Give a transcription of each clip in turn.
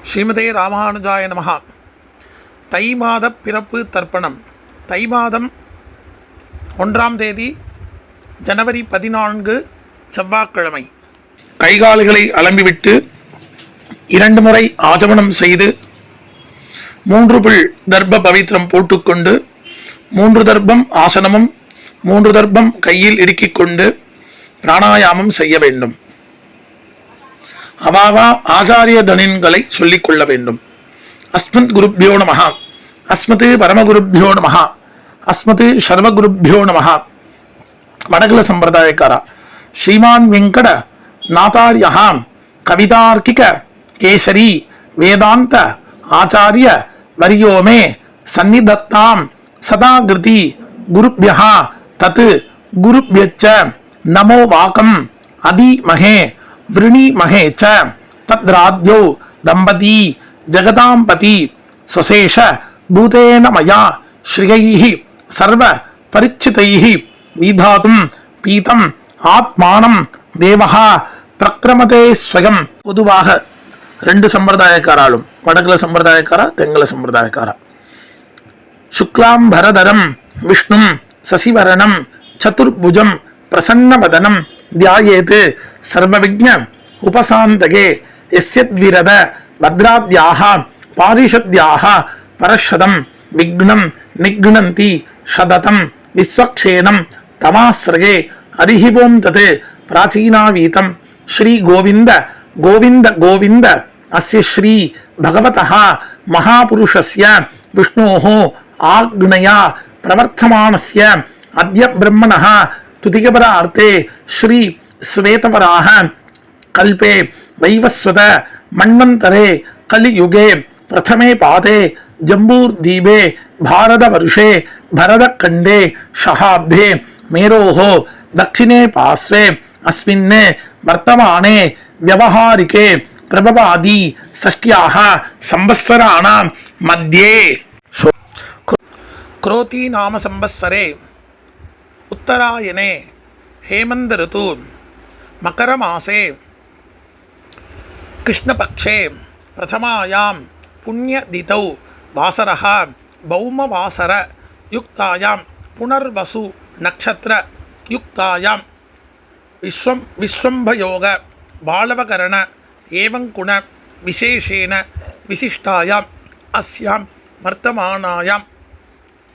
ஸ்ரீமதே ராமானுஜாய நமஹ. தை மாத பிறப்பு தர்ப்பணம். தை மாதம் 1ஆம் தேதி ஜனவரி 14 செவ்வாய்க்கிழமை. கைகால்களை அலம்பிவிட்டு 2 முறை ஆஜமனம் செய்து 3 பிள் தர்ப்ப பவித்திரம் போட்டுக்கொண்டு 3 தர்ப்பம் ஆசனமும் 3 தர்ப்பம் கையில் இடுக்கிக் கொண்டு பிராணாயாமம் செய்ய வேண்டும். அவாவா ஆச்சாரிய தனின்களை சொல்லிக் கொள்ள வேண்டும். அஸ்மத் குருப்யோ நமஹ, அஸ்மத் பரமகுருப்யோ நமஹ, அஸ்மத் சர்வகுருப்யோ நமஹ. வடகுல சம்பிரதாயக்கார ஸ்ரீமான் வெங்கட நாதாரியா கவிதார்க்கிக கேசரி வேதாந்த ஆச்சாரிய வரியோமே சந்நிதத்தாம் சதாகிருதி குருப்யஹ தத் குருப்யச்ச நமோ வாகம் அதிமஹே விருணிமஹே ச தத்ராத்யோ தம்பதி ஜகதாம்பதி சுசேஷ பூதேன மயா ஸ்ரீயைஹி சர்வ பரிச்சிதைஹி விதாதும் பீதம் ஆத்மானம் தேவஹா பிரக்ரமதே ஸ்வயம். பொதுவாக 2 சம்பிரதாயக்காராலும், வடகுல சம்பிரதாயக்காரா தெங்கல சம்பிரதாயக்காரா, சுக்லாம்பரதரம் விஷ்ணும் சசிவரணம் சதுர்புஜம் பிரசன்னவதனம் தியாயேத் சர்வவிக்ஞ உபசாந்தகே யஸ்யத்விரத பத்ராத்யாஹ பாரிஷத்யாஹ பரஷதம் விக்னம் நிக்னந்தி சததம் விஸ்வக்ஷேனம் தமாஸ்ரயே அரிஹிவோம் தத் பிராச்சீனாவீதம் ஸ்ரீ கோவிந்த கோவிந்த கோவிந்த அஸ்ய ஸ்ரீ பகவதः மகாபுருஷஸ்ய விஷ்ணோः ஆக்ஞயா பிரவர்த்தமானஸ்ய அத்ய பிரம்மணः துதிகபரார்த்தே ஸ்ரீ ஸ்வேதவராஹ கல்பே வைவஸ்வத மன்வந்தரே கலியுகே பிரதமே பாதே ஜம்பூர்தீபே பாரதவர்ஷே பரதக்கண்டே ஷஹாப்தே மேரோஹ தக்ஷிணே பாஸ்வே அஸ்மின் வர்த்தமானே வியவஹாரிகே பிரபவாதி ஷஷ்ட்யாஹ சம்பத்சராணாம் மத்யே क्रोती नाम संवत्सरे उत्तरायणे हेमंत ऋतु मकर मासे कृष्णपक्षे प्रथमायां पुण्यदितौ वासरः भौमवासर युक्तायां पुनर्वसु नक्षत्र युक्तायां विश्वम्भयोग बालवकरण एवं गुण विशेषेण विशिष्टायां अस्यां वर्तमानायां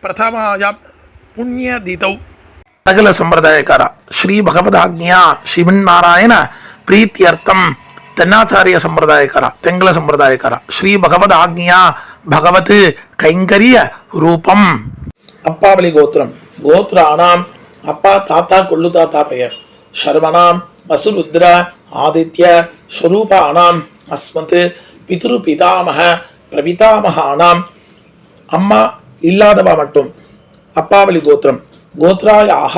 பிரதமாயாம் புண்ணியதிதௌ. வடகுல சம்பிரதாயக்கார ஸ்ரீ பகவதாக்ஞா ஸ்ரீமன்னாராயண பிரீத்தியர்த்தம். தென்னாச்சாரிய சம்பிரதாயக்கார தெங்கல சம்பிரதாயக்கார ஸ்ரீ பகவதாக்ஞா பகவத் கைங்கரிய ரூபம். அப்பாவளி கோத்திரம். கோத்ராணாம் அப்பா தாத்தா கொள்ளு தாத்தா பெயர். சர்வணாம் வசுருத்ர ஆதித்ய ஸ்வரூபானாம் அஸ்மத் பிதுரு பிதாமக பிரபிதாமகானாம். அம்மா இல்லாதவா மட்டும் அப்பாவளி கோத்திரம். கோத்ராயாக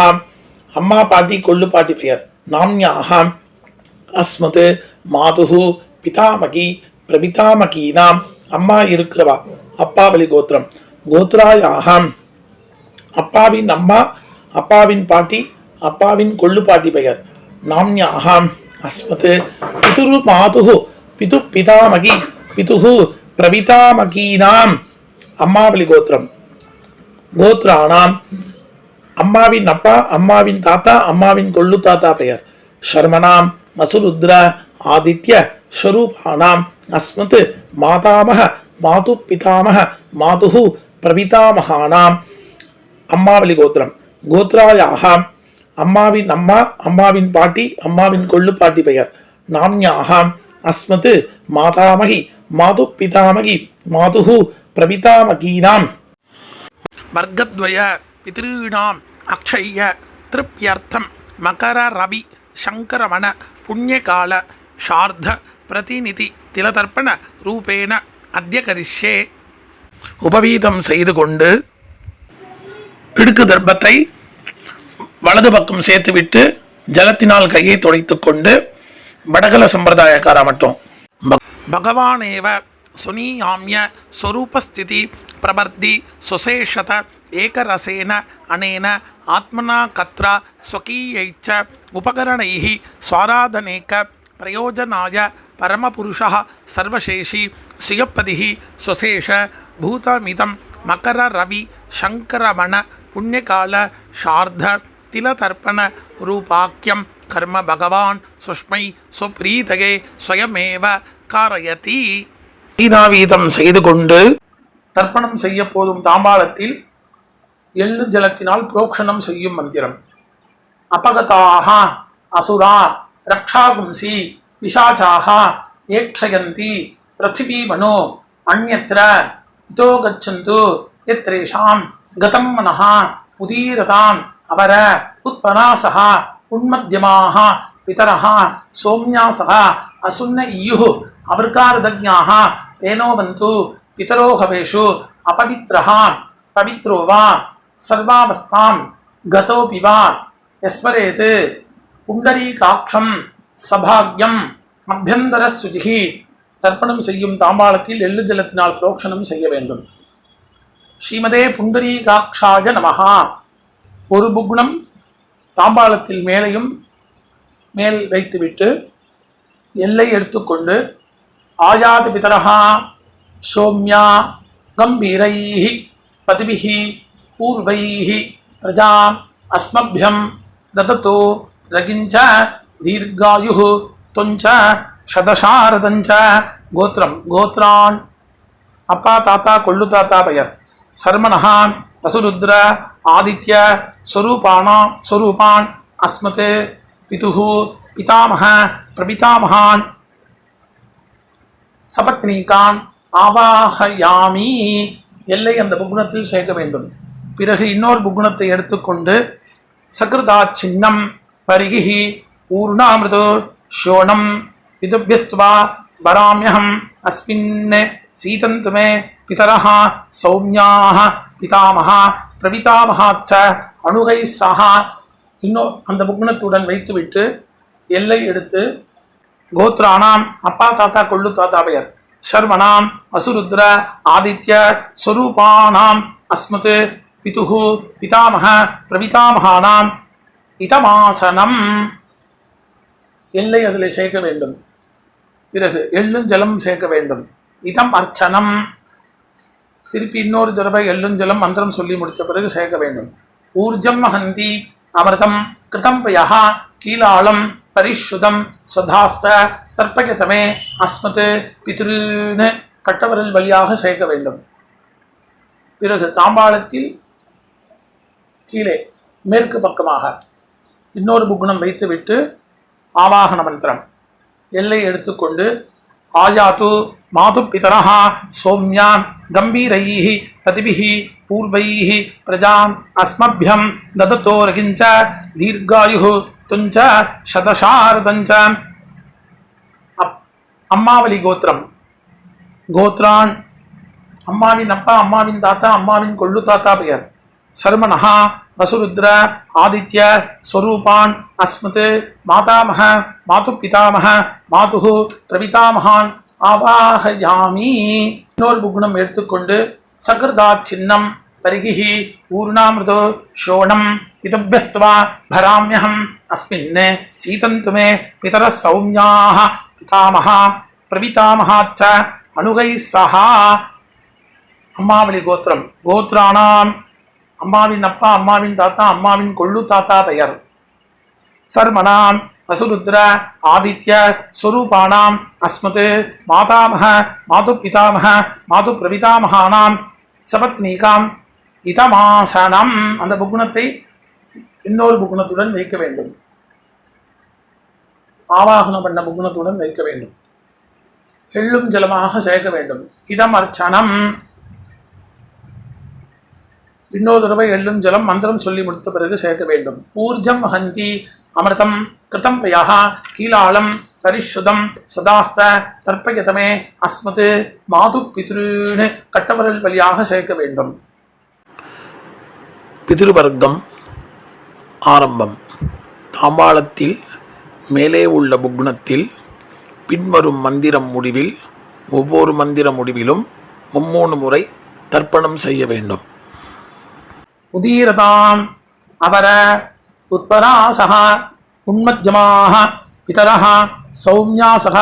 அம்மா பாட்டி கொள்ளு பாட்டி பெயர். நாம்யாக அஸ்மத் மாதுஹு பிதாமகி பிரபிதாமகீனாம். அம்மா இருக்கிறவா அப்பாவளி கோத்திரம். கோத்ராயாக அப்பாவின் அம்மா அப்பாவின் பாட்டி அப்பாவின் கொள்ளு பாட்டி பெயர். நாம்யாக அஸ்மத் பிதுரு மாதுஹு பிது பிதாமகி பிதுஹு பிரபிதாமகீனாம். அம்மாவளி கோத்திரம். கோத்ராணாம் அம்மாவின் அப்பா அம்மாவின் தாத்தா அம்மாவின் கொள்ளு தாத்தா பெயர். சர்மனாம் மசுருத்ர ஆதித்ய ஸ்வரூபானாம் அஸ்மத் மாதாமக மாது பிதாமக மாதுஹு பிரபிதாமகானாம். அம்மாவளி கோத்திரம். கோத்ராயாக அம்மாவின் அம்மா அம்மாவின் பாட்டி அம்மாவின் கொள்ளு பாட்டி பெயர். நாம்யாக அஸ்மத் மாதாமகி மாது பிதாமகி மாதுஹு பிரபிதாமகீனாம். வர்க்கத்வய பித்ருணாம் அக்ஷய திருப்யர்த்தம் மகர ரவி சங்கரமண புண்ணியகால ஷார்த பிரதிநிதி திலதர்ப்பண ரூபேண அத்ய கரிஷ்யே. உபவீதம் செய்து கொண்டு இடுக்கு தர்ப்பத்தை வலது பக்கம் சேர்த்துவிட்டு ஜலத்தினால் கையை துடைத்து கொண்டு வடகல சம்பிரதாயக்காரா மட்டும் பகவானேவ சுனியாமிய ஸ்வரூபஸ்திதி பிரபர்தி சுசேஷத ஏகரசேன அனேன ஆத்மனா கத்ரா ஸ்வகீயைச்ச உபகரணைஹி ஸ்வாராதனேக பிரயோஜனாய பரமபுருஷः சர்வசேஷி சியப்பதிஹி சுசேஷ பூதமிதம் மகர ரவி சங்கரமண புண்ணியகால ஷார்த திலதர்ப்பண ரூபாக்கியம் கர்ம பகவான் சுஷ்மை சுப்ரீதகே ஸ்வயமேவ காரயதி. வீதாவீதம் செய்து கொண்டு தர்ப்பணம் செய்ய போதும் தாம்பாளத்தில் எள்ளு ஜலத்தினால் புரோக்ஷணம் செய்யும் மந்திரம். அபகதாக அசுரா ரக்ஷாகும்சி பிசாச்சாக ஏக்ஷயந்தி பிருத்திவி மனோ அந்யத்ர இதோ கச்சந்து யத்ரேஷாம் கதம் மனஹ உதீரதாம் அவர உத்பனாசஹ உன்மத்யமாக பிதரஹ சோம்யாசஹ அசுன்ன இயுஹ் அவர்காரதஜ்ஞாஹ தேனோவந்து பிதரோ ஹவேஷு அபவித்ரஹ பவித்ரோ வா சர்வாவஸ்தாம் கதோபி வா யஸ்மரேத் புண்டரீகாட்சம் சபாக்யம் அபியந்தர சுஜிஹி. தர்ப்பணம் செய்யும் தாம்பாளத்தில் எள்ளு ஜலத்தினால் புரோக்ஷணம் செய்ய வேண்டும். ஸ்ரீமதே புண்டரீகாட்சாய நமஹா. ஒரு புக்னம் தாம்பாளத்தில் மேலையும் மேல் வைத்துவிட்டு எல்லை எடுத்துக்கொண்டு ஆயாதி பிதரஹா சோம்யா கம்பீரைஹி பதிபிஹி பூர்வைஹி பிரஜாம் அஸ்மப்யம் தததோ ரகிஞ்ச தீர்காயுஹு தொஞ்ச சதசாரதஞ்ச. கோத்திரம் கோத்ரான் அப்பா தாத்தா கொள்ளு தாத்தா பெயர். சர்மனஹா வசுருத்ர ஆதித்ய ஸ்வரூபான் அஸ்மத் பிதுஹு பிதாமஹ பிரபிதாமஹான் சபத்னீகான் ஆவாஹயாமி. எல்லை அந்த புக்னத்தில் சேர்க்க வேண்டும். பிறகு இன்னொரு புக்னத்தை எடுத்துக்கொண்டு சகிருதா சின்னம் பரிகி ஊர்ணாமிருதோ ஷோணம் விதுபியஸ்துவா வராமியகம் அஸ்மின் சீதந்து மே பிதரஹ சௌம்யாஹ பிதாமஹா பிரபிதாமஹாச்ச அணுகை சஹா. இன்னும் அந்த புக்னத்துடன் வைத்துவிட்டு எல்லை எடுத்து கோத்ரானாம் அப்பா தாத்தா கொள்ளு தாத்தா பெயர். சர்வனாம் அசுருத்ர ஆதித்ய ஸ்வரூபானாம் அஸ்மத் பிதுஹு பிதாமஹ பிரபிதாமஹானாம் இதமாசனம். எல்லை அதில் சேர்க்க வேண்டும். பிறகு எள்ளும் ஜலம் சேர்க்க வேண்டும். இதம் அர்ச்சனம். திருப்பி இன்னொரு தடவை எள்ளும் ஜலம் மந்திரம் சொல்லி முடித்த பிறகு சேர்க்க வேண்டும். ஊர்ஜம் மகந்தி அமிர்தம் கிருதம் பயா கீலாளம் பரிஷுதம் சதாஸ்த தர்ப்பகதமே அஸ்மத் பித்ருன்னு கட்டவரல் வழியாக சேர்க்க வேண்டும். பிறகு தாம்பாளத்தில் கீழே மேற்கு பக்கமாக இன்னொரு புக்னம் வைத்துவிட்டு ஆவாகன மந்திரம் எல்லை எடுத்துக்கொண்டு ஆயாது மாது பிதரஹ சௌம்யான் கம்பீரைஹி பதிபிஹி பூர்வைஹி பிரஜாம் அஸ்மப்யம் தததோ ரகிஞ்ச தீர்காயுஹு துஞ்ச சதசாரதஞ்ச. அம்மாவளி கோத்திரம் கோத்ரான் அம்மாவின் அப்பா அம்மாவின் தாத்தா அம்மாவின் கொள்ளு தாத்தா பெயர். சர்மனஹா வசுருத்ர ஆதித்ய ஸ்வரூபான் அஸ்மத் மாதாமஹ மாது பிதாமஹ மாதுஹு பிரபிதாமஹான் ஆவாஹயாமி. இன்னொரு புக்னம் எடுத்துக்கொண்டு சகிருதா சின்னம் பரிகி ஊர்ணாமிருதோ ஷோணம் பிதுபியஸ்துவா பராமியகம் அஸ்மின் சீதந்து மே பிதர சௌம்யாஹ பிதாமஹா பிரபிதாமஹாச்ச அணுகை சஹா. அம்மாவளி கோத்திரம் கோத்ரானாம் அம்மாவின் அப்பா அம்மாவின் தாத்தா அம்மாவின் கொள்ளு தாத்தா பெயர். சர்மனாம் வசுருத்ர ஆதித்ய ஸ்வரூபானாம் அஸ்மத் மாதாமஹ மாது பிதாமஹ மாது பிரபிதாமஹானாம் சபத்னீகாம் இதமாசனம். அந்த புக்னத்தை இன்னொரு புக்னத்துடன் வைக்க வேண்டும். ஆவாகனம் பண்ண புக்னத்துடன் வைக்க வேண்டும். எள்ளும் ஜலமாக சேர்க்க வேண்டும். இதம் அர்ச்சனம். இன்னொரு தடவை எள்ளும் ஜலம் மந்திரம் சொல்லி முடித்த பிறகு சேர்க்க வேண்டும். ஊர்ஜம் ஹந்தி அமிர்தம் கிருதம் பயா கீலாளம் பரிஷுதம் சதாஸ்த தர்ப்பயதமே அஸ்மத் மாது பித்ருன்னு கட்டவரல் வழியாக சேர்க்க வேண்டும். பிதிருவர்க்கம் ஆரம்பம். தாம்பாளத்தில் மேலே உள்ள புக்னத்தில் பின்வரும் மந்திரம் முடிவில் ஒவ்வொரு மந்திர முடிவிலும் 3 முறை தர்ப்பணம் செய்ய வேண்டும். உதீரதாம் அவர உத்பராசஹ உன்மத்யமாஹ பிதரஹ சௌம்யாசஹ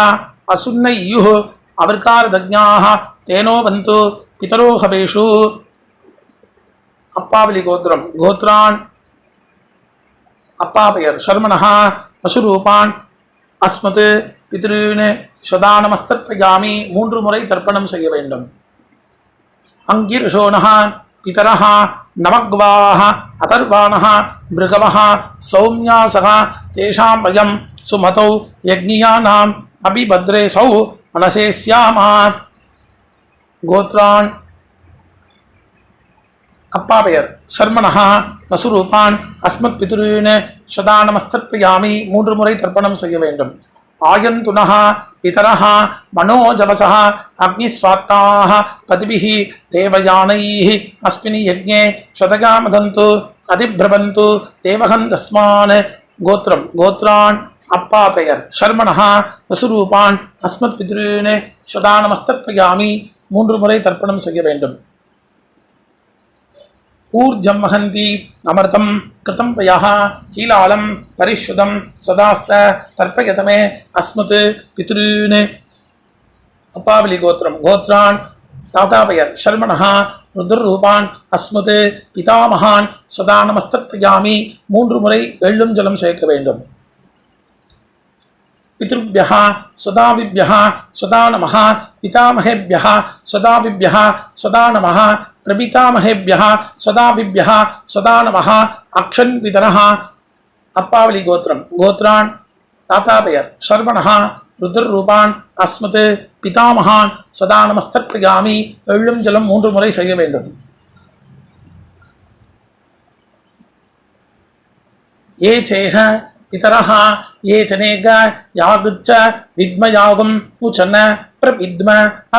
அசுன்ன இயுஹ் அவர்காரதஜ்ஞாः தேனோ வந்து பிதரோ ஹவேஷு. அப்பாவலி கோத்திரம். கோத்ரான் அப்பா பெயர் சர்மணः பசுரூபான் அஸ்மத் பித்ருன் சதானமஸ்தர்ப்பயாமி. 3 முறை தர்ப்பணம் செய்ய வேண்டும். அங்கிர்ஷோணः பிதரः நவக்வாः அதர்வாணः மிருகவः சௌம்யாசः தேஷாம் வயம் சுமதௌ யக்ஞியானாம் அபிபத்ரேசௌ மனசேஸ்யாமா. கோத்ரான் அப்பா பெயர் சர்மணः வசுரூபான் அஸ்மத் பித்ருன் சதானமஸ்தர்ப்பயாமி. 3 முறை தர்ப்பணம் செய்ய வேண்டும். ஆயந்துனः பிதரः மனோஜவசः அக்னிஸ்வாத்தாः பதிபிः தேவயானைः அஸ்மின் யஜ்ஞே சதகாமதந்து அதிப்ரபந்து தேவகந்தஸ்மான். கோத்திரம். கோத்ரான் அப்பா பெயர் சர்மணः வசுரூபான் அஸ்மத் பித்ருன் சதானமஸ்தர்ப்பயாமி. 3 முறை தர்ப்பணம் செய்ய வேண்டும். ஊர்ஜம் வஹந்தி அமிர்தம் கிருதம் பயः கீலாலம் பரிஷுதம் சதாஸ்த தர்ப்பயதமே அஸ்மத் பித்ருன். அப்பாவலி கோத்திரம். கோத்ரான் தாத்தா பெயர் சர்மணः ருத்ரரூபான் அஸ்மத் பிதாமகான் சதானமஸ்தர்ப்பயாமி. 3 முறை வெள்ளும் ஜலம் சேர்க்க வேண்டும். பித்ருभ्यः சதாவிभ्यः சதா நமः பிதாமகேभ्यः சதாவிभ्यः சதா நமः பிரபிதாமகேभ्यः சதாவிभ्यः சதா நமः அக்ஷன் பிதரः. அப்பாவலி கோத்திரம். கோத்ரான் தாத்தா பெயர் சர்வணः ருத்ரரூபான் அஸ்மத் பிதாமகான் சதானமஸ்தர்ப்பயாமி. வெள்ளும் ஜலம் 3 முறை செய்ய வேண்டும். ஏ சேஹ பிதரः ये चनेग यागुच्च विद्मयागुं उचन प्रविद्म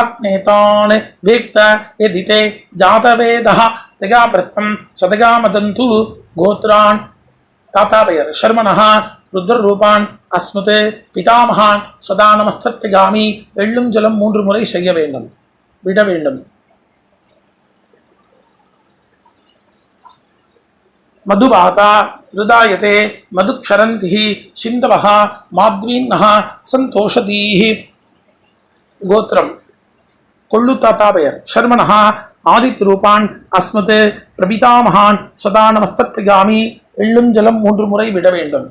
अग्नेतान् वेक्त यदिते जातवेदः तगाप्रतं सदगामदन्तु. गोत्रान् ताता பெயர் शर्मणः ருத்ரரூபான் அஸ்மத் பிதாமகான் சதானமஸ்தர்ப்பயாமி. வெள்ளும் ஜலம் 3 முறை செய்ய வேண்டும். விட வேண்டும். மதுபாதா ஹிருதாயதே மதுக்ஷரந்திः சிந்தவः மாத்வீன்னः சந்தோஷதீः. கோத்திரம். கொள்ளு தாத்தா பெயர் சர்மணः ஆதித்ரூபான் அஸ்மத் பிரபிதாமகான் சதானமஸ்தர்ப்பயாமி. வெள்ளும் ஜலம் 3 முறை விட வேண்டும்.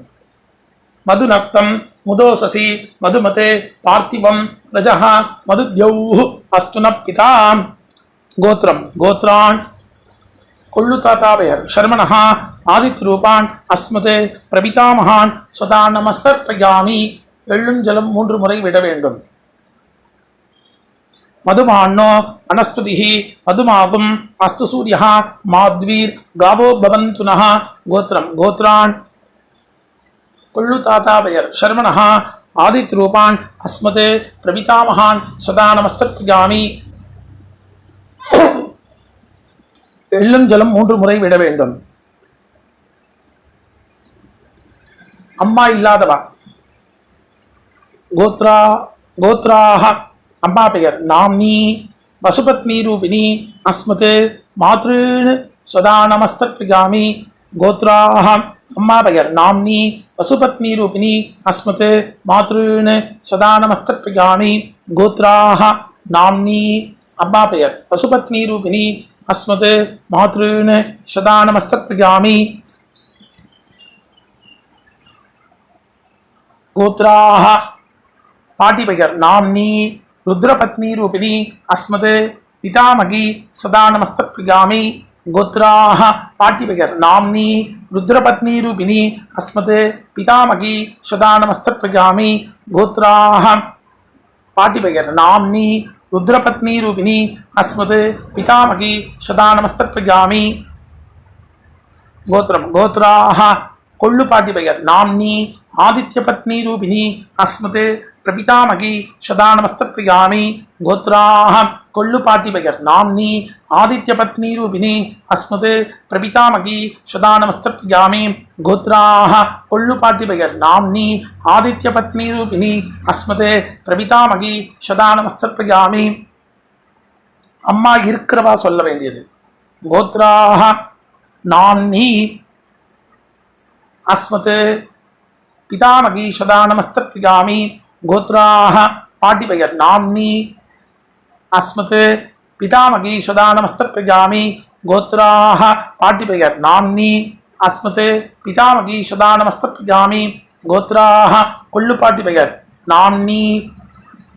மதுநக்தம் முதோசசி மதுமதே பார்த்திவம் ரஜः மதுத்யௌः அஸ்துன பிதா. கோத்திரம். கோத்ரான் கொள்ளு தாத்தா பெயர் சர்மணः ஆதித்ரூபான் அஸ்மத் பிரபிதாமகான் சதானமஸ்தர்ப்பயாமி. வெள்ளும் ஜலம் 3 முறை விட வேண்டும். மதுமான்னோ வனஸ்பதிः மதுமாகும் அஸ்து சூரியः மாத்வீர் காவோ பவந்துனः. கோத்திரம். கோத்ரான் கொள்ளு தாத்தா பெயர் சர்மணः ஆதித்ரூபான் அஸ்மத் பிரபிதாமகான் சதானமஸ்தர்ப்பயாமி. வெள்ளும் ஜலம் 3 முறை விட வேண்டும். அம்மா இல்லாதவா. கோத்ராஹ அம்மா பெயர் நாம்னி வசுபத்னி ரூபிணி அஸ்மத் மாத்ருன் சதானமஸ்தர்ப்பயாமி. கோத்ராஹ அம்மா பெயர் நாம்னி வசுபத்னி ரூபிணி அஸ்மத் மாத்ருன் சதானமஸ்தர்ப்பயாமி. கோத்ராஹ நாம்னி அம்மா பெயர் வசுபத்னி ரூபிணி அஸ்மத் மாத்ருன் சதானமஸ்தர்ப்பயாமி. கோத்ராஹ பாட்டி பெயர் நாம்னி ருத்ரபத்னி ரூபிணி அஸ்மத் பிதாமகி சதானமஸ்தர்ப்பயாமி. கோத்ராஹ பாட்டி பெயர் நாம்னி ருத்ரபத்னி ரூபிணி அஸ்மத் பிதாமகி சதானமஸ்தர்ப்பயாமி. கோத்ராஹ பாட்டி பெயர் நாம்னி ருத்ரபத்னி ரூபிணி அஸ்மத் பிதாமகி சதானமஸ்தர்ப்பயாமி. கோத்திரம். கோத்ராஹ கொள்ளு பாட்டி பெயர் நாம்னி ஆதித்யபத்னி ரூபிணி அஸ்மத் பிரபிதாமகி சதானமஸ்தர்ப்பயாமி. கோத்ராஹ கொள்ளு பாட்டி பெயர் நாம்னி ஆதித்யபத்னி ரூபிணி அஸ்மத் பிரபிதாமகி சதானமஸ்தர்ப்பயாமி. கோத்ராஹ கொள்ளு பாட்டி பெயர் நாம்னி ஆதித்யபத்னி ரூபிணி அஸ்மத் பிரபிதாமகி சதானமஸ்தர்ப்பயாமி. அம்மா இருக்கிறவா சொல்ல வேண்டியது. கோத்ராஹ நாம்னி அஸ்மத் பிதாமகி சதானமஸ்தர்ப்பயாமி. கோத்ராஹ பாட்டி பெயர் நாம்னி அஸ்மத் பிதாமகி சதா நமஸ்தப்யஜாமி கோத்ராஹ பாட்டி பெயர் நாம்னி அஸ்மத் பிதாமகி சதா நமஸ்தப்யஜாமி கோத்ராஹ கொள்ளு பாட்டி பெயர் நாம்னி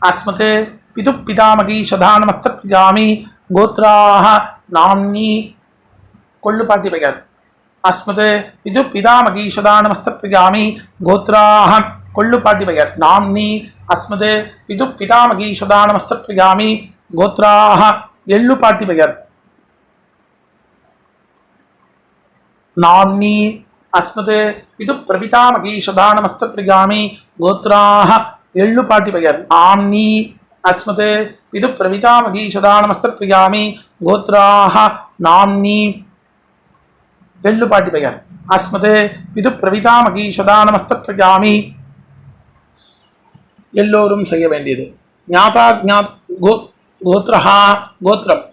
அஸ்மத் பிது பிதாமகி சதா நமஸ்தப்யஜாமி கோத்ராஹ நாம்னி கொள்ளு பாட்டி பெயர் அஸ்மத் பிது பிதாமகி சதா நமஸ்தப்யஜாமி கோத்ராஹ கொள்ளு பாட்டி பெயர் நாம்னி அஸ்மத் பிது பிதாமகி சதா நமஸ்தப்யஜாமி கோத்ராஹ எள்ளு பாட்டி பெயர் நாம்னி அஸ்மத் பிது பிரபிதாமகி சதா நமஸ்தப்யஜாமி கோத்ராஹ எள்ளு பாட்டி பெயர் நாம்னி அஸ்மத் பிது பிரபிதாமகி சதா நமஸ்தப்யஜாமி கோத்ராஹ நாம்னி எள்ளு பாட்டி பெயர் அஸ்மத் பிது பிரபிதாமகி சதா நமஸ்தப்யஜாமி எல்லோரும் செய்ய வேண்டியது ஞாதா ஞாத் கோத்ரஹா கோத்ரம்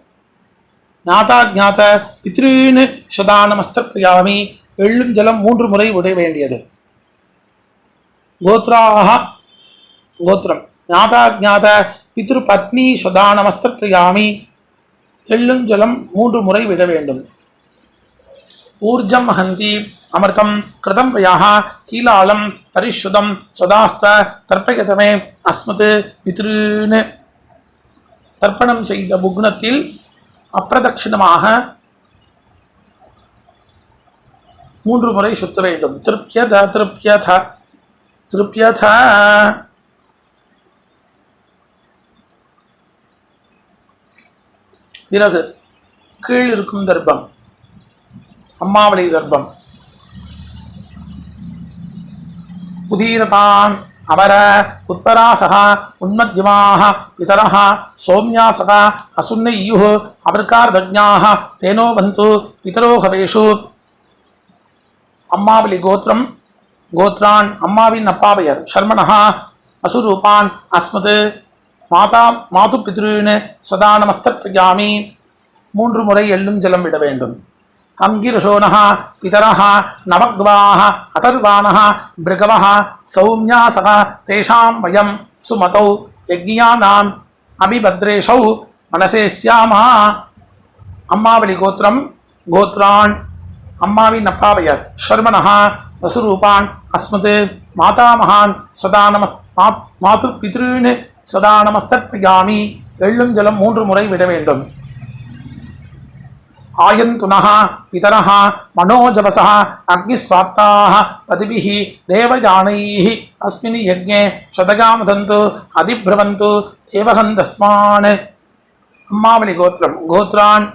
ஞாதா ஞாத பித்ருன்னு சதா நமஸ்தப்யாமி எள்ளும் ஜலம் 3 முறை விட வேண்டியது கோத்ராஹ கோத்ரம் ஞாதா ஞாத பித்ரு பத்னி சதா நமஸ்தப்யாமி எள்ளும் ஜலம் 3 முறை விட வேண்டும் ஊர்ஜம் ஹந்தி அமிர்தம் கிருதம் வயாஹ கீலாலம் பரிசுதம் சதாஸ்த தர்ப்பயதமே அஸ்மத் பித்ருன்னு தர்ப்பணம் செய்த புக்னத்தில் அப்பிரதட்சிணமாக 3 முறை சுத்த வேண்டும் திருப்யத திருப்யத திருப்யத பிறகு கீழ் இருக்கும் தர்ப்பம் அம்மாவளி தர்ப்பம் உதீரதான் அமர உத்பராசக உன்மத்யமாக பிதரः சௌம்யாசக அசுன்னையுः அபர்கார்தஜ்ஞாः தேனோ பந்து பிதரோ ஹவேஷு அம்மாவளி கோத்திரம் கோத்ரான் அம்மாவின் அப்பா பெயர் சர்மணः அசுரூபான் அஸ்மத் மாதா மாது பித்ருன்னு சதா நமஸ்தப்யாமி 3 முறை எள்ளும் ஜலம் விட வேண்டும் அங்கிரசோனः பிதரः நவக்வாः அதர்வாணः பிருகவः சௌம்யாசக தேஷாம் வயம் சுமதௌ யக்ஞானாம் அபிபத்ரேஷௌ மனசே ஸ்யாமா அம்மாவளி கோத்திரம் கோத்ரான் அம்மாவின் அப்பா பெயர் சர்மணः வசுரூபான் அஸ்மத் மாதாமகான் சதா மாது பித்ருன்னு சதா நமஸ்தப்யாமி எள்ளும் ஜலம் 3 முறை விட வேண்டும் ஆயந்துனः பிதரः மனோஜவசः அக்னிஸ்வாப்தாः பதிபிः தேவயானைः அஸ்மின் யஜ்ஞே சதகாமதந்து அதிப்ரவந்து தேவகந்தஸ்மான் அம்மாவளி கோத்திரம் கோத்ரான்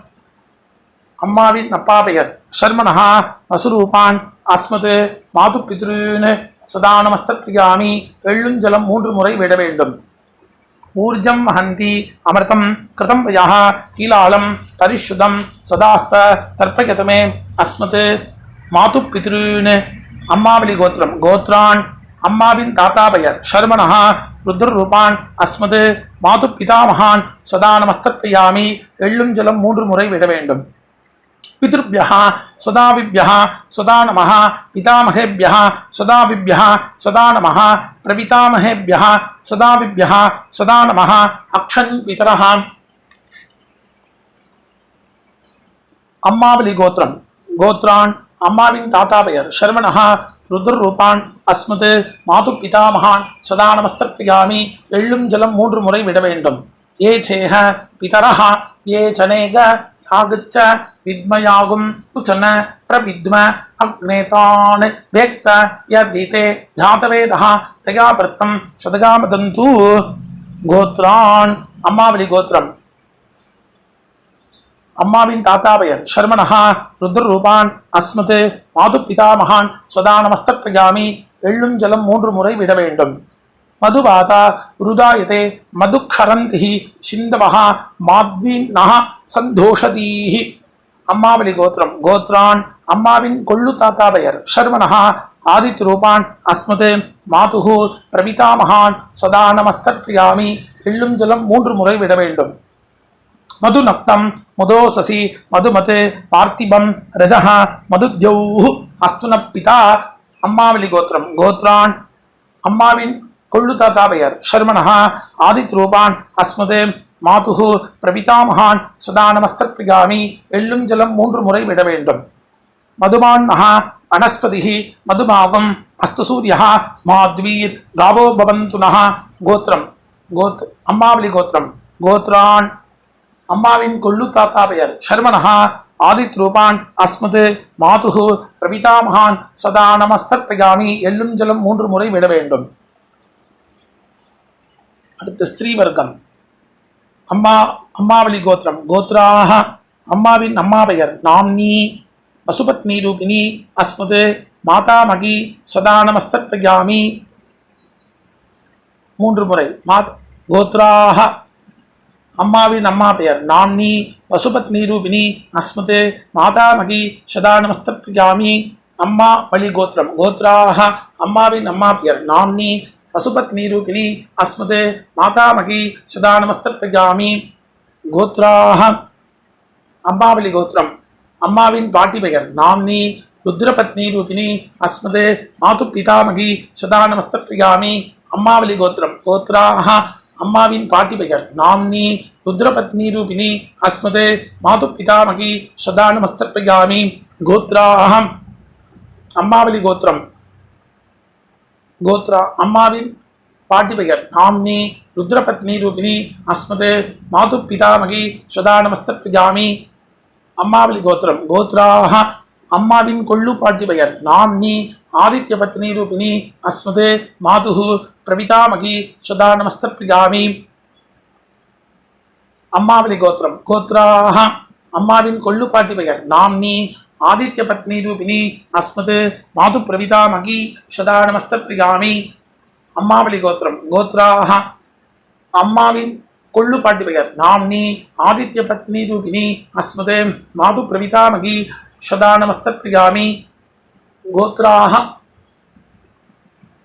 அம்மாவின் அப்பா பெயர் சர்மணः வசுரூபான் அஸ்மத் மாது பித்ருன்னு சதா நமஸ்தப்யாமி எள்ளும் ஜலம் 3 முறை விட வேண்டும் ஊர்ஜம் ஹந்தி அமிர்தம் கிருதம் வயாஹ கீலாலம் பரிசுதம் சதாஸ்த தர்ப்பயதமே அஸ்மத் மாது பித்ருன்னு அம்மாவளி கோத்திரம் கோத்ரான் அம்மாவின் தாத்தா பெயர் சர்மணः ருத்ரரூபான் அஸ்மத் மாது பிதாமகான் சதா நமஸ்தப்யாமி எள்ளும் ஜலம் 3 முறை விட வேண்டும் பித்ருभ्यः சதாவிभ्यः சதா நமः பிதாமகேभ्यः சதாவிभ्यः சதா நமः பிரபிதாமகேभ्यः சதாவிभ्यः சதா நமः அக்ஷன் பிதரः அம்மாவளி கோத்திரம் கோத்ரான் அம்மாவின் தாத்தா பெயர் சர்மணः ருத்ரரூபான் அஸ்மத் மாது பிதாமகான் சதா நமஸ்தப்யாமி எள்ளும் ஜலம் 3 முறை விட வேண்டும் ஏ சேஹ பிதரः ஏ சனேக யாகச்ச வித்மயாகும் உச்சன பிரவித்ம அக்னேதான் வேக்த யதிதே ஜாதவேதः தயா பிரத்தம் சதகாமதந்து கோத்ரான் அம்மாவளி கோத்திரம் அம்மாவின் தாத்தா பெயர் சர்மணः ருத்ரரூபான் அஸ்மத் மாது பிதாமகான் சதா நமஸ்தப்யாமி எள்ளும் ஜலம் 3 முறை விட வேண்டும் மதுவாதா ருதாயதே மதுக்ஷரந்திஹ சிந்தவஹ மாத்வீனஹ சந்தோஷதீஹ அம்மாவளி கோத்திரம் கோத்ரான் அம்மாவின் கொள்ளு தாத்தா பெயர் சர்மணः ஆதித்யரூபான் அஸ்மத் மாதுஹு பிரபிதாமகான் சதா நமஸ்தப்யாமி எள்ளும் ஜலம் 3 முறை விட வேண்டும் மதுநக்தம் மதோசசி மதுமத் பார்த்திபம் ரஜஹ மதுத்யௌஹ அஸ்துன பிதா அம்மாவளி கோத்திரம் கோத்ரான் அம்மாவின் கொள்ளு தாத்தா பெயர் ஷர்மணஹ ஆதித்ரூபான் அஸ்மது மாதுஹு பிரபிதாமகான் சதா நமஸ்தர்பிகாமி எள்ளும் ஜலம் 3 முறை விட வேண்டும். மதுமான்னஹ அனஸ்பதிஹி மதுமாவம் அஸ்து சூரியஹ மாத்வீர் காவோ பவந்துனஹ. கோத்திரம் அம்மாவளி கோத்திரம். கோத்ரான் அம்மாவின் கொள்ளு தாத்தா பெயர் ஷர்மணஹா ஆதித்ரூபான் அஸ்மது மாதுஹு பிரபிதாமகான் சதா நமஸ்தர்பிகாமி எள்ளும் ஜலம் 3 முறை விட வேண்டும். அடுத்த ஸ்திரீ வர்க்கம் அம்மாவளி கோத்திரம். கோத்ராக அம்மாவின் அம்மா பெயர் நாம்னி பசுபத்னி ரூபிணி அஸ்மது மாதாமகி சதா நமஸ்தர்பிகாமி 3 முறை. கோத்ராக அம்மாவின் அம்மா பெயர் நாம்னி பசுபத்னி ரூபிணி அஸ்மது மாதாமகி சதா நமஸ்தர்பிகாமி. அம்மா வழி கோத்திரம். கோத்ராக அம்மாவின் அம்மா பெயர் நாம்னி பசுபத்னி ரூபிணி அஸ்மது மாதாமகி சதா நமஸ்தர்பிகாமி. கோத்ராக அம்மாவளி கோத்திரம். அம்மாவின் பாட்டி பெயர் நாம்னி ருத்ரபத்னி ரூபிணி அஸ்மது மாது பிதாமகி சதா நமஸ்தர்பிகாமி. அம்மாவளி கோத்திரம். கோத்ராக அம்மாவின் பாட்டி பெயர் நாம்னி ருத்ரபத்னி ரூபிணி அஸ்மது மாது பிதாமகி சதா நமஸ்தர்பிகாமி. கோத்ராக அம்மாவளி கோத்திரம். கோத்ரா அம்மாவின் பாட்டி பெயர் நாம்னி ருத்ரபத்னி ரூபிணி அஸ்மது மாது பிதாமகி சதா நமஸ்தர்பிகாமி. அம்மாவளி கோத்திரம். கோத்ராக அம்மாவின் கொள்ளு பாட்டி பெயர் நாம்னி ஆதித்ய பத்னி ரூபிணி அஸ்மது மாதுஹு பிரபிதாமகி சதா நமஸ்தர்பிகாமி. அம்மாவளி கோத்திரம். கோத்ராக அம்மாவின் கொள்ளு பாட்டி பெயர் நாம்னி ஆதித்ய பத்னி ரூபிணி அஸ்மது மாது பிரபிதாமகி சதா நமஸ்தர்பிகாமி. அம்மாவளி கோத்திரம். கோத்ராக அம்மாவின் கொள்ளு பாட்டி பெயர் நாம்னி ஆதித்ய பத்னி ரூபிணி அஸ்மது மாது பிரபிதாமகி சதா நமஸ்தர்பிகாமி. கோத்ராக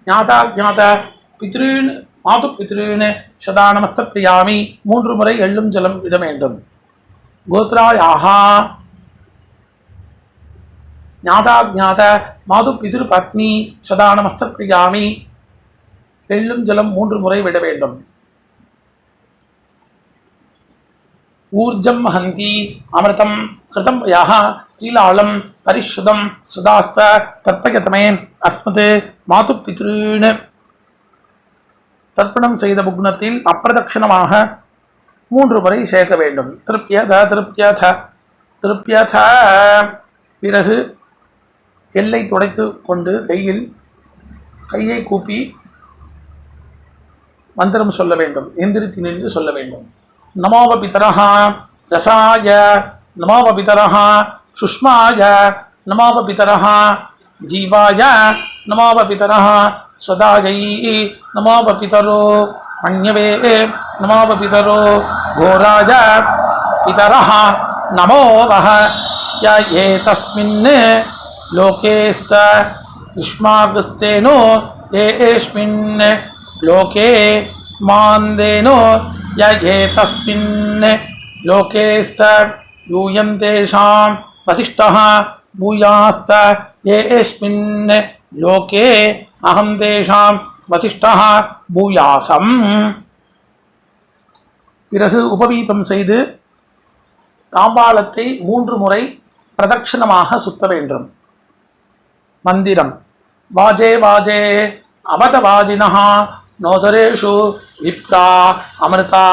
ஞாதாஜாத பித்ருன் மாது பித்ருன் சதா நமஸ்தர்பிகாமி. 3 முறை எள்ளும் ஜலம் விட வேண்டும். கோத்ராயாக ஞாதாஜாத மாது பிதிரு பத்னி சதா நமஸ்தர்பிகாமி. எள்ளும் ஜலம் 3 முறை விட வேண்டும். ஊர்ஜம் ஹந்தி அமிர்தம் கிருதம் யஹ கீலாலம் பரிஷுதம் சுதாஸ்த தர்ப்பயதமே அஸ்மது மாது பித்ருன். தர்ப்பணம் செய்த புக்னத்தில் அப்பிரதட்சணமாக 3 முறை சேர்க்க வேண்டும். திருப்யத திருப்யத திருப்யத. பிறகு எல்லை துடைத்து கொண்டு கையை கூப்பி மந்திரம் சொல்ல வேண்டும். எந்திரித்து நின்று சொல்ல வேண்டும். நமோவ பிதரஹ ரசாய நமோவ பிதரஹ சுஷ்மாய நமோவ பிதரஹ ஜீவாய நமோவ பிதரஹ சதாயை நமோவ பிதரோ மன்யவே நமோவ பிதரோ கோராய பிதரஹ நமோவஹ ய ஏதஸ்மின் லோகேஸ்த யுஷ்மாகஸ்தேனோ ஏஸ்மின் லோகே மாந்தேனோ ய ஏதஸ்மின் லோகேஸ்த யூயந்தேஷாம் வசிஷ்டः பூயாஸ்த ஏஸ்மின் லோகே அஹம் தேஷாம் வசிஷ்டः பூயாசம். பிறகு உபவீதம் செய்து தாம்பாளத்தை 3 முறை பிரதட்சணமாக சுத்த வேண்டும். மந்திரம் வாஜே வாஜே அவதவாஜினஹ நோதரேஷு விப்ரா அமிர்தா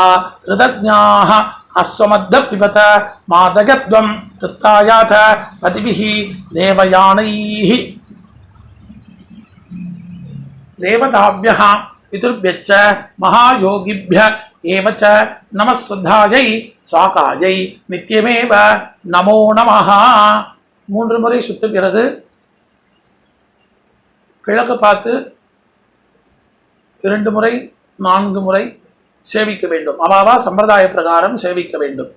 ரிதஜ்ஞாஹ அஸ்வமத்த பிபத மாதகத்வம் தத்தாயாத பதிபிஹி தேவயானைஹி. தேவதாப்யஹ பிதுர்ப்யச்ச மகாயோகிப்ய ஏவச்ச நமஸ்சுத்தாயை சாகாயை நித்யமேவ நமோ நமஹ. 3 முறை சுத்த பிறகு கிழக்கு பார்த்து 2 முறை 4 முறை சேவிக்க வேண்டும். அவாவா சம்பிரதாய பிரகாரம் சேவிக்க வேண்டும்.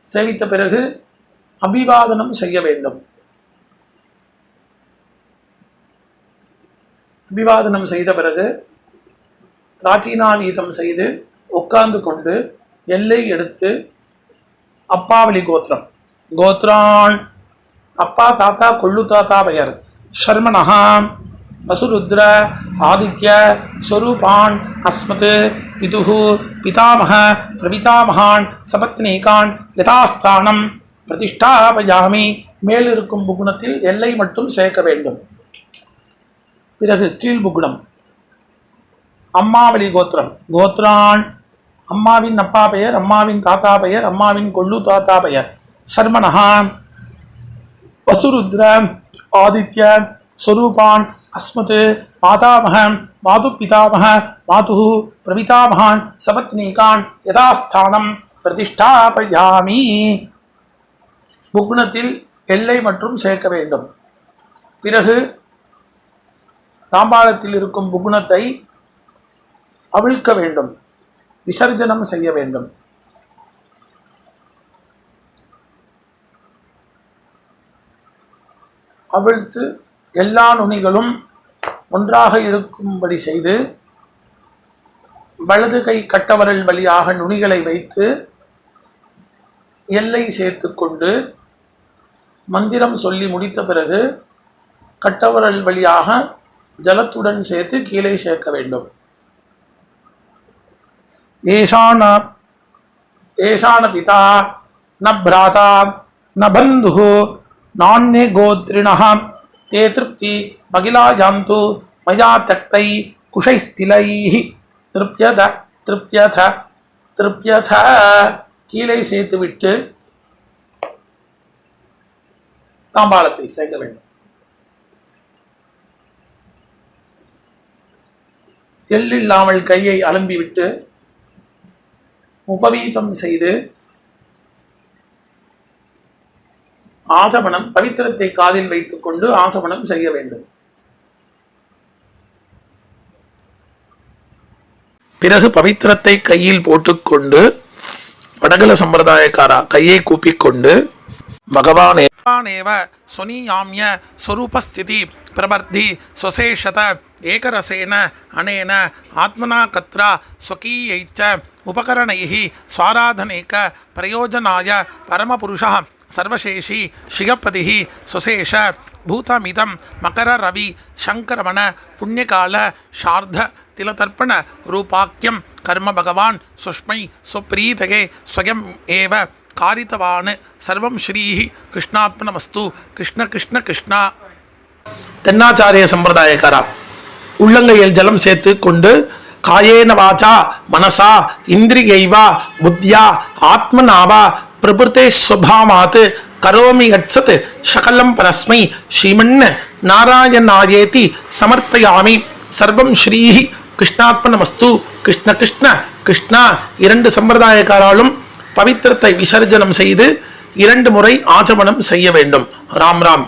சேவித்த பிறகு அபிவாதனம் செய்ய வேண்டும். அபிவாதனம் செய்த பிறகு பிராச்சீனாவீதம் செய்து உட்கார்ந்து கொண்டு எல்லை எடுத்து அப்பாவளி கோத்திரம். கோத்ரான் அப்பா தாத்தா கொள்ளு தாத்தா பெயர் ஷர்மணஹா வசுருத்ர ஆதித்ய ஸ்வரூபான் அஸ்மத் பிதுஹு பிதாமக பிரபிதாமகான் சபத்னீகான் யதாஸ்தானம் பிரதிஷ்டாபயாமி. மேலிருக்கும் புகுணத்தில் எல்லை மட்டும் சேர்க்க வேண்டும். பிறகு கீழ்புகுணம். அம்மாவளி கோத்திரம். கோத்ரான் அம்மாவின் அப்பா பெயர், அம்மாவின் தாத்தா பெயர், அம்மாவின் கொள்ளு தாத்தா பெயர். சர்மனஹா வசுருத்ர ஆதித்ய ஸ்வரூபான் அஸ்மத் மாதாமக மாது பிதாமக மாது பிரபிதாமகான் சபத்னீகான் யதாஸ்தானம் பிரதிஷ்டாபயாமி. புகுணத்தில் எல்லை மற்றும் சேர்க்க வேண்டும். பிறகு தாம்பாளத்தில் இருக்கும் புகுணத்தை அவிழ்க்க வேண்டும், விசர்ஜனம் செய்ய வேண்டும். அவிழ்த்து எல்லா நுனிகளும் ஒன்றாக இருக்கும்படி செய்து வலது கை கட்டவரல் வழியாக நுனிகளை வைத்து எல்லை சேர்த்து கொண்டு மந்திரம் சொல்லி முடித்த பிறகு கட்டவரல் வழியாக ஜலத்துடன் சேர்த்து கீழே சேர்க்க வேண்டும். ஏஷான பிதா ந பிராதா ந பந்து நான்யே கோத்ரிணः தே திருப்தி மகிலாயாந்து மயா தக்தை குஷைஸ்திலைः திருப்யத திருப்யத திருப்யத. கீழே சேர்த்துவிட்டு தாம்பாளத்தை சேர்க்க வேண்டும். எள்ளில்லாமல் கையை அலம்பிவிட்டு உபவீதம் செய்து ஆசமனம் பவித்திரத்தை காதில் வைத்துக் கொண்டு ஆசமனம் செய்ய வேண்டும். பிறகு பவித்திரத்தை கையில் போட்டுக்கொண்டு வடகல சம்பிரதாயக்காரா கையை கூப்பிக்கொண்டு பகவானேவ சொனியாமிய ஸ்வரூபஸ்திதி பிரபர்த்தி சுசேஷத ஏகரசேன அனேன ஆத்மனா கத்ரா ஸ்வகீயைச்ச உபகரணைः ஸ்வாராதனேக பிரயோஜனாய பரமபுருஷः சர்வசேஷி ஸ்ரீகப்பதிः சுசேஷ பூதமிதம் மகர ரவி சங்கரமண புண்ணியகால சார்த திலதர்ப்பண ரூபாக்கியம் கர்ம பகவான் சுஷ்மை சுப்ரீதகே ஸ்வயம் ஏவ காரித்தவான் சர்வம் ஸ்ரீஹி கிருஷ்ணாத்மனமஸ்து. கிருஷ்ண கிருஷ்ண கிருஷ்ணா. தென்னாச்சாரிய சம்பிரதாயக்காரா உள்ளங்கையில் ஜலம் சேர்த்து கொண்டு காயேன வாச்சா மனசா இந்திரியைவா புத்தியா ஆத்மனாவா பிரபுத்தே ஸ்வபாமாத் கரோமி யத்சத் சகலம் பரஸ்மை ஸ்ரீமன் நாராயணாயேதி சமர்ப்பயாமி. சர்வம் ஸ்ரீஹி கிருஷ்ணாத்மனமஸ்து. கிருஷ்ண கிருஷ்ண கிருஷ்ணா. இரண்டு சம்பிரதாயக்காராலும் பவித்திரத்தை விசர்ஜனம் செய்து 2 முறை ஆச்சமனம் செய்ய வேண்டும். ராம் ராம்.